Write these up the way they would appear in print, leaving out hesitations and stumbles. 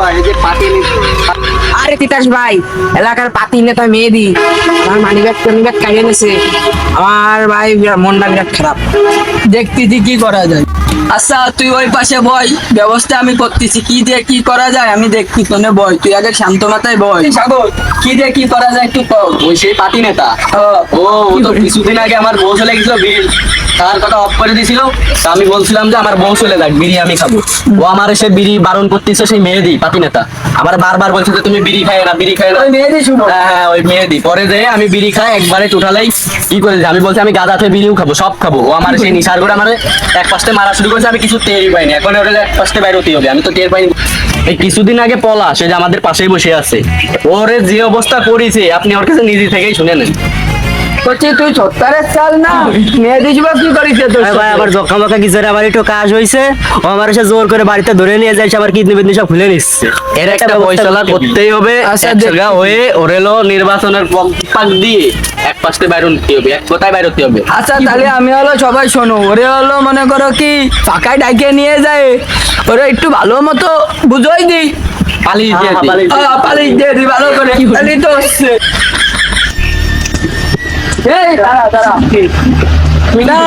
ভাই, এই যে পাতি আরে তিতাস ভাই, এলাকার পাতি নেতা মেহেদি আমার মানিব্যাগ টানিব্যাগ কাইয়ে নেছে। আমার ভাই মনটা বিরাট খারাপ। দেখতেছি কি করা যায়। আচ্ছা তুই ওই পাশে বয়, ব্যবস্থা আমি করতেছি। কি দিয়ে কি করা যায় আমি দেখছি, তোনে বয়, তুই আগে শান্ত মাথায় বয়। সাগর, কি দিয়ে কি করা যায় একটু কও। ওই সেই পাতি নেতা। ও তো কিছুদিন আগে আমার বউ চলে গেছিল, বিড়ি তার কথা অফ করে দিয়েছিল। তা আমি বলছিলাম যে আমার বউ চলে যাক, বিড়ি আমি খাবো। ও আমার এসে বিড়ি বারণ করতেছে, সেই মেহেদি পাতি নেতা আমার বারবার বলছে যে তুমি বিড়ি খায় না, বিড়ি খায় না। ওই মেহেদি শুনো। হ্যাঁ ওই মেহেদি। পরে যে আমি বিড়ি খাই একবারে টোটালাই কি করেছে, আমি বলছি আমি গাঁজা থেকে বিড়িও খাবো, সব খাবো। ও আমার সেই নিশার করে আমার এক পাশে মারা শুরু করেছে, আমি কিছু টেরই পাইনি। এখন ওটা এক পাশে বাইরে হতে হবে, আমি তো টের পাইনি। এই কিছুদিন আগে পলা সে যে আমাদের পাশেই বসে আছে, ওরে যে অবস্থা করেছে আপনি ওর কাছে নিজে থেকেই শুনে নেন। বলছি তুই সত্তরের চাল না, মেহেদি যুবক কি করিছে তোর ভাই আবার জখা মখা কিছু আবার একটু কাজ হয়েছে, ও আমার এসে জোর করে বাড়িতে ধরে নিয়ে যায়, আবার কিডনি বিডনি সব খুলে নিচ্ছে। এর একটা ফয়সালা করতেই হবে। আচ্ছা, একসঙ্গে হয়ে ওরেলো নির্বাচনের পাক দিয়ে এক পাশে বাইরে হতে হবে, এক কথায় বাইরে হতে হবে। আচ্ছা তাহলে আমি হলো সবাই শোনো, ওরে হলো মনে করো কি ফাঁকায় ডাইকে নিয়ে যায়, ওরে একটু ভালো মতো বুঝোই দিই, পালিয়ে দিয়ে দিই। পালিশ দিয়ে দিই ভালো করে, তাহলেই তো হচ্ছে। এই দাঁড়া দাঁড়া, না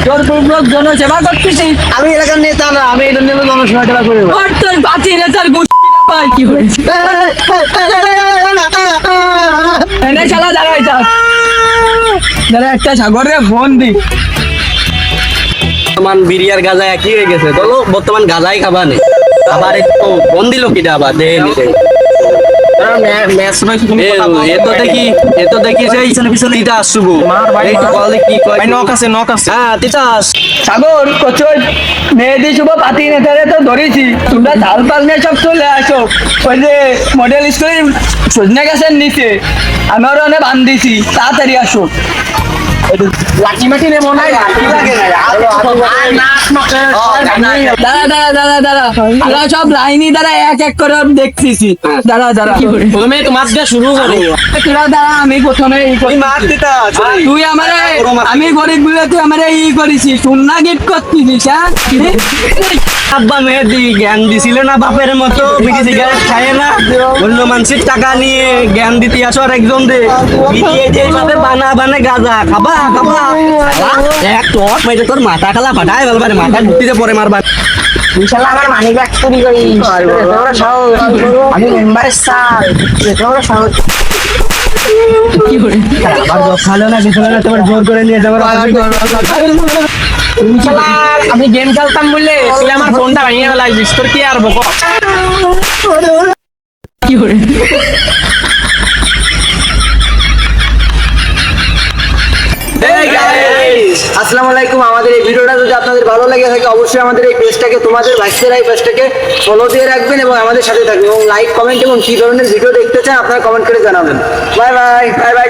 তোর পূর্বক জনসেবা করতেছি আমি এলাকার নেতা না, আমি এটা নিয়ে জনসেবা করে আর তোর বাতি নেতার গোষ্ঠী না পাই কি হয়েছে। এনে চালা দাঁড়াই যা, দাঁড়া একটা সাগরে ফোন দি। বর্তমান বিড়ি আর গাঁজা একই হয়ে গেছে, বলো বর্তমান গাঁজাই খাবা নেই। আবার একটু ফোন দিল কিটা আবার দেহে নিতে। এ তো দেখি সেই পিছনে তিতাস শুভ। এই তো বলে কি কয়, নক আছে হ্যাঁ তিতাস। সাগর কচুর মেহেদি শুভ পাতি নেতারে তো ধরেছি, তোমরা ঝাল পাল নিয়ে সব চলে আসো ওই যে মডেল স্কুলে সজনে গাছের নিচে, আমারও অনেক বান দিছি, তাড়াতাড়ি আসো। লাঠি মাটি নেবো না, দাঁড়া দাঁড়া দাঁড়া দাঁড়া, তোরা সব লাইনি দাঁড়া এক এক করে দেখতেছি। দাঁড়া দাঁড়া, প্রথমে তোমার দিয়ে শুরু করো। তোরা দাঁড়া, আমি প্রথমে তুই আমার, আমি গরিব বলে তুই আমার ই করেছি, সুন্না গিফট করতেছিস। হ্যাঁ আব্বা মেহেদি জ্ঞান দিছিল না বাপের মতো, বিড়ি সিগারেট খায় না, অন্য মানুষের টাকা নিয়ে জ্ঞান দিতে আসো আর একজন দে বানা বানা গাজা খাবা খাবা এক টক মাইতে তোর মাথা খালা ফাটাই বলবা, মাথা ঢুকতে পরে মারবা। ইনশাল্লাহ আমার মানিব্যাগ চুরি করি, তোমরা সাহস, আমি মেম্বারের স্যার, তোমরা সাহস। আবার খালো না কিছু না, তোমার জোর করে নিয়ে যাবার। ইনশাল্লাহ আমি গেম খেলতাম বললে তুই আমার ফোনটা ভাঙিয়ে লাগছিস, তোর কি আর বকো। আসসালামু আলাইকুম। আমাদের এই ভিডিওটা যদি আপনাদের ভালো লেগে থাকে অবশ্যই আমাদের এই পেজটাকে, তোমাদের ভাইসের এই পেজটাকে ফলো দিয়ে রাখবেন এবং আমাদের সাথে থাকবেন এবং লাইক কমেন্ট এবং কি ধরনের ভিডিও দেখতে চান আপনারা কমেন্ট করে জানাবেন। Bye bye bye bye.